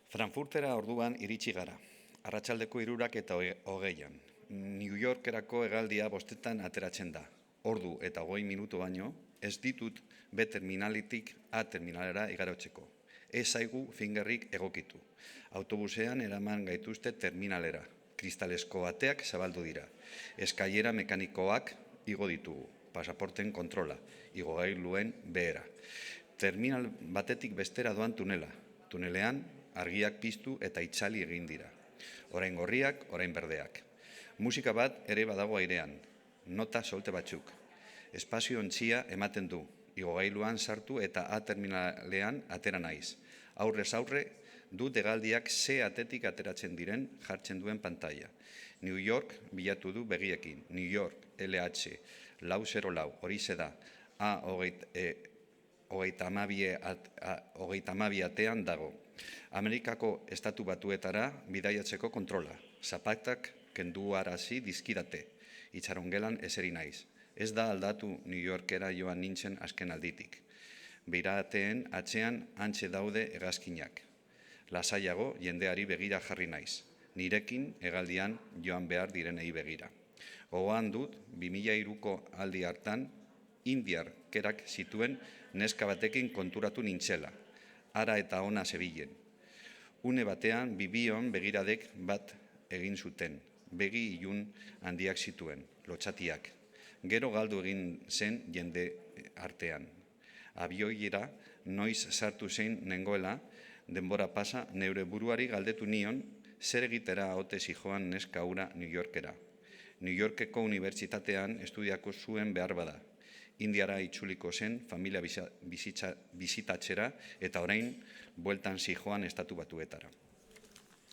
Frankfurtera orduan iritsi gara. Arratsaldeko 3:20. New Yorkerako hegaldia 5:00 ateratzen da. Ordu eta 20 minutu baino, ez ditut B terminaletik A terminalera igarotzeko. Ez zaigu fingerrik egokitu. Autobusean eraman gaituzte terminalera. Kristalesko ateak zabaldu dira. Eskailera mekanikoak igo ditugu. Pasaporten kontrola, igogailuen behera. Terminal batetik bestera doan tunela. Tunelean argiak piztu eta itzali egin dira. Orain gorriak, orain berdeak. Musika bat ere badago airean. Nota solte batzuk. Espazio ontzia ematen du. Igogailuan sartu eta A terminalean atera naiz. Aurrez aurre du hegaldiak ze atetik ateratzen diren jartzen duen pantalla. New York bilatu du begiekin. New York, LH, 404, horixe da. A hogeita hamabi atean dago. Amerikako estatu batuetara bidaiatzeko kontrola. Zapatak kenduarazi dizkidate. Itxarongelan eseri naiz. Ez da aldatu New Yorkera joan nintzen azken alditik. Beirateen atzean hantxe daude hegazkinak. Lasaiago jendeari begira jarri naiz. Nirekin hegaldian joan behar direnei begira. Gogoan dut 2003ko aldi hartan indiar kerak zituen neska batekin konturatu nintzela. Ara eta ona zebilen. Une batean bibion begiradek bat egin zuten. Begi ilun handiak zituen, lotxatiak. Gero galdu egin zen jende artean. Abioiera noiz sartu zein nengoela, denbora pasa neure buruari galdetu nion zer egitera ote zijoan neska hura New Yorkera. New Yorkeko unibertsitatean estudiako zuen behar bada. Indiara itzuliko zen familia bizitatzera eta orain bueltan zijoan estatu batuetara.